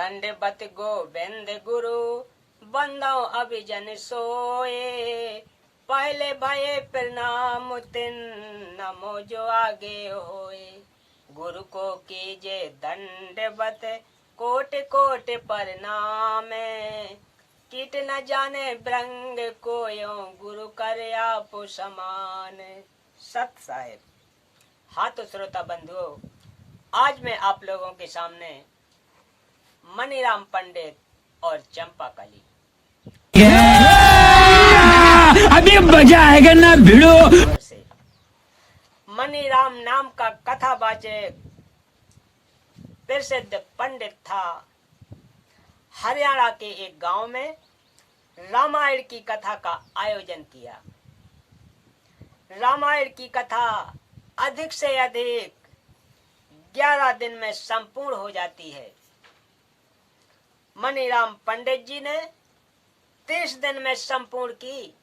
दंडवत गोविंद गुरु बंदो अभिजन सोए। पहले भये प्रणाम तिन नमो जो आगे होए। गुरु को कीजे दंडवत कोटि कोटि प्रणाम। कीट न जाने ब्रंग कोयो गुरु कर आप समान। सत साहेब। हाँ तो श्रोता बंधुओं, आज मैं आप लोगों के सामने मनीराम पंडित और चंपाकली अभी मजा आएगा ना भिड़ो। से मनीराम नाम का कथावाचक प्रसिद्ध पंडित था। हरियाणा के एक गांव में रामायण की कथा का आयोजन किया। रामायण की कथा अधिक से अधिक 11 दिन में संपूर्ण हो जाती है। मनीराम पंडित जी ने 30 दिन में संपूर्ण की।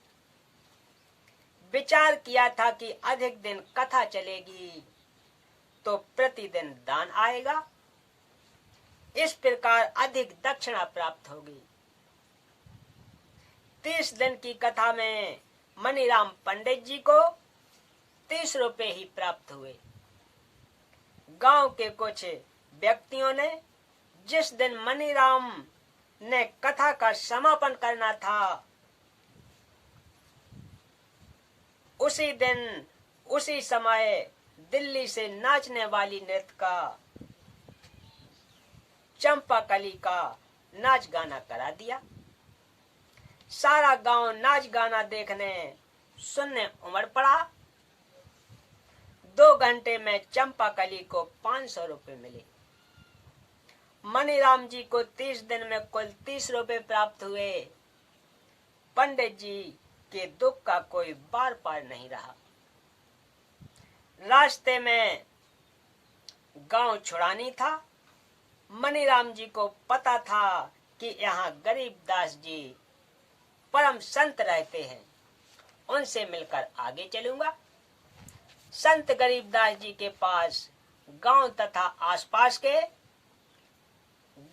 विचार किया था कि अधिक दिन कथा चलेगी तो प्रतिदिन दान आएगा, इस प्रकार अधिक दक्षिणा प्राप्त होगी। 30 दिन की कथा में मनीराम पंडित जी को 30 रुपए ही प्राप्त हुए। गांव के कुछ व्यक्तियों ने जिस दिन मनीराम ने कथा का समापन करना था, उसी दिन उसी समय दिल्ली से नाचने वाली नृत्यिका चंपाकली का नाच गाना करा दिया। सारा गांव नाच गाना देखने सुनने उमड़ पड़ा। 2 घंटे में चंपाकली को 500 रुपए मिले। मनीराम जी को 30 दिन में कुल 30 रुपए प्राप्त हुए। पंडित जी के दुख का कोई बार पार नहीं रहा। रास्ते में गांव छुड़ानी था। मनीराम जी को पता था कि यहाँ गरीबदास जी परम संत रहते हैं, उनसे मिलकर आगे चलूंगा। संत गरीबदास जी के पास गांव तथा आसपास के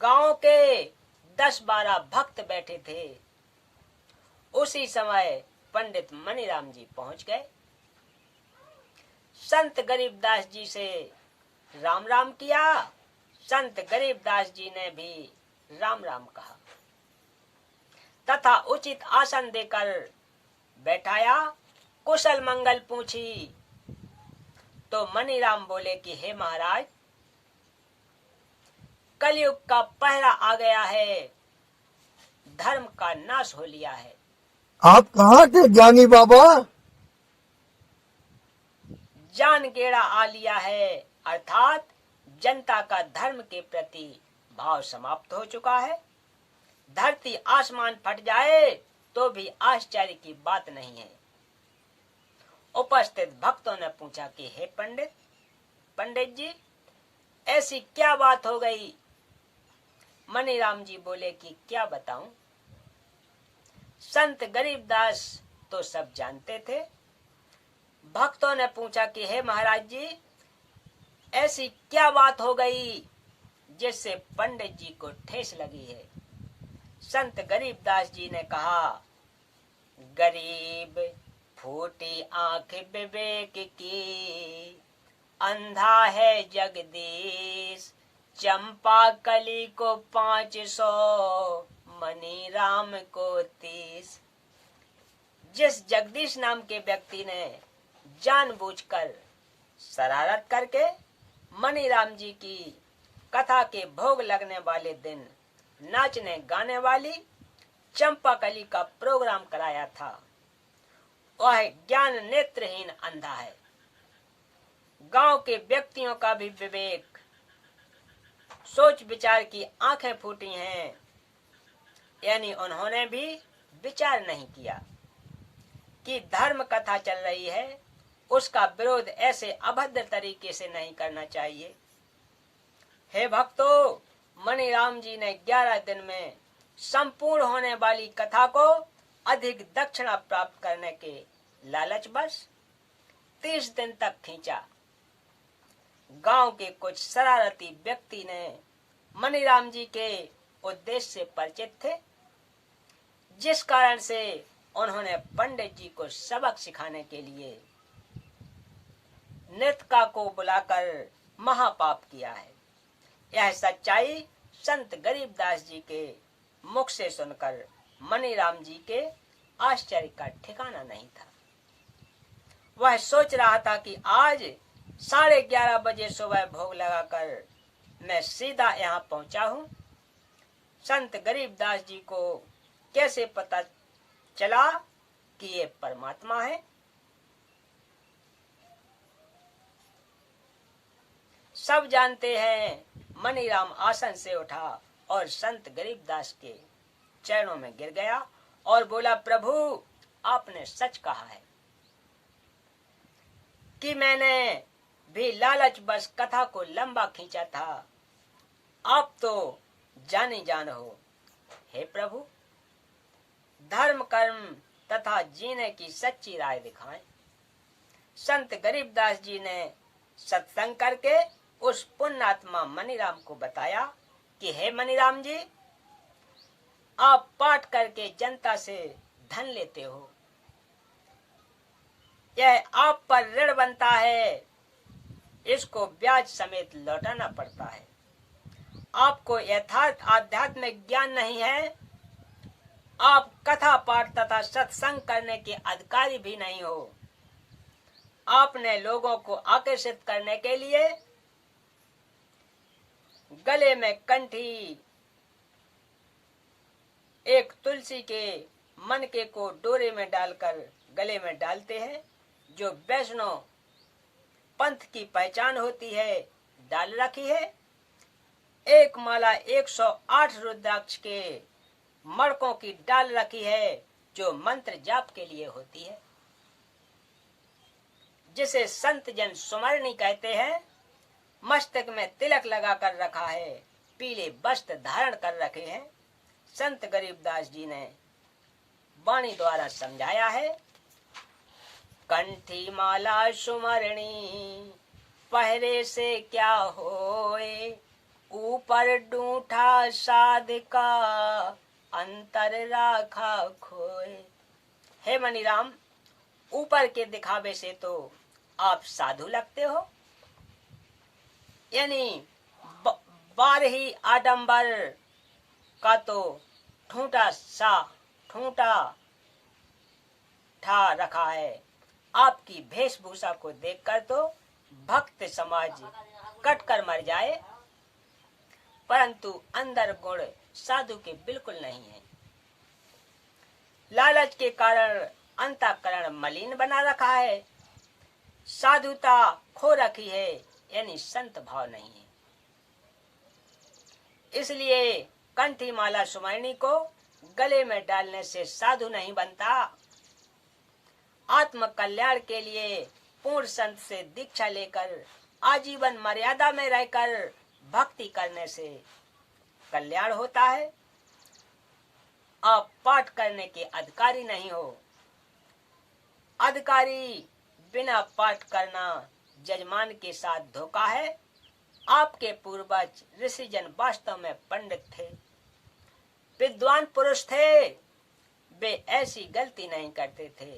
गांव के 10-12 भक्त बैठे थे। उसी समय पंडित मनीराम जी पहुंच गए। संत गरीबदास जी से राम राम किया। संत गरीबदास जी ने भी राम राम कहा तथा उचित आसन देकर बैठाया। कुशल मंगल पूछी तो मनीराम बोले कि हे महाराज, कलयुग का पहरा आ गया है, धर्म का नाश हो लिया है। आप कहाँ के ज्ञानी बाबा? जान गेड़ा आ लिया है, अर्थात जनता का धर्म के प्रति भाव समाप्त हो चुका है। धरती आसमान फट जाए तो भी आश्चर्य की बात नहीं है। उपस्थित भक्तों ने पूछा कि हे पंडित जी, ऐसी क्या बात हो गई? मनीराम जी बोले कि क्या बताऊं। संत गरीबदास तो सब जानते थे। भक्तों ने पूछा कि हे महाराज जी, ऐसी क्या बात हो गई जिससे पंडित जी को ठेस लगी है? संत गरीबदास जी ने कहा, गरीब फूटी आंख विवेक की, अंधा है जगदीश, चंपाकली को 500, मनीराम को 30। जिस जगदीश नाम के व्यक्ति ने जानबूझकर शरारत करके मनीराम जी की कथा के भोग लगने वाले दिन नाचने गाने वाली चंपाकली का प्रोग्राम कराया था, वह ज्ञान नेत्रहीन अंधा है। गांव के व्यक्तियों का भी विवेक सोच विचार की आंखें फूटी हैं, यानी उन्होंने भी विचार नहीं किया कि धर्म कथा चल रही है, उसका विरोध ऐसे अभद्र तरीके से नहीं करना चाहिए। हे भक्तों, मनीराम जी ने 11 दिन में संपूर्ण होने वाली कथा को अधिक दक्षिणा प्राप्त करने के लालच बस 30 दिन तक खींचा। गांव के कुछ शरारती व्यक्ति ने मनीराम जी के उद्देश्य से परिचित थे, जिस कारण से उन्होंने पंडित जी को सबक सिखाने के लिए नृत्यका को बुलाकर महापाप किया है। यह सच्चाई संत गरीबदास जी के मुख से सुनकर मनीराम जी के आश्चर्य का ठिकाना नहीं था। वह सोच रहा था कि आज 11:30 बजे सुबह भोग लगाकर मैं सीधा यहाँ पहुंचा हूँ। संत गरीबदास जी को कैसे पता चला कि ये परमात्मा है? सब जानते हैं। मनीराम आसन से उठा और संत गरीबदास के चरणों में गिर गया और बोला, प्रभु आपने सच कहा है कि मैंने भी लालच बस कथा को लंबा खींचा था। आप तो जानी जान हो। हे प्रभु, धर्म कर्म तथा जीने की सच्ची राय दिखाएं। संत गरीबदास जी ने सत्संग करके उस पुण्यात्मा मनीराम को बताया कि हे मनीराम जी, आप पाठ करके जनता से धन लेते हो, यह आप पर ऋण बनता है, इसको ब्याज समेत लौटाना पड़ता है। आपको यथार्थ आध्यात्मिक ज्ञान नहीं है, आप कथा पाठ तथा सत्संग करने के अधिकारी भी नहीं हो। आपने लोगों को आकर्षित करने के लिए गले में कंठी एक तुलसी के मनके को डोरे में डालकर गले में डालते हैं, जो वैष्णव पंथ की पहचान होती है, डाल रखी है। एक माला 108 रुद्राक्ष के मड़कों की डाल रखी है, जो मंत्र जाप के लिए होती है, जिसे संत जन सुमरणी कहते हैं। मस्तक में तिलक लगा कर रखा है, पीले वस्त्र धारण कर रखे हैं। संत गरीबदास जी ने वाणी द्वारा समझाया है, कंठी माला सुमरणी पहरे से क्या होए, ऊपर डूठा साधिका अंतर राखा खोए। हे मनीराम, ऊपर के दिखावे से तो आप साधु लगते हो, यानी बारही आडंबर का तो ठूंठा ठा रखा है। आपकी वेशभूषा को देखकर तो भक्त समाज कट कर मर जाए, परंतु अंदर गुण साधु के बिल्कुल नहीं है। लालच के कारण अंतःकरण मलिन बना रखा है, साधुता खो रखी है, यानी संत भाव नहीं है। इसलिए कंठी माला सुमरणी को गले में डालने से साधु नहीं बनता। आत्म कल्याण के लिए पूर्ण संत से दीक्षा लेकर आजीवन मर्यादा में रहकर भक्ति करने से कल्याण होता है। आप पाठ करने के अधिकारी नहीं हो। अधिकारी बिना पाठ करना जजमान के साथ धोखा है। आपके पूर्वज ऋषिजन वास्तव में पंडित थे, विद्वान पुरुष थे, वे ऐसी गलती नहीं करते थे।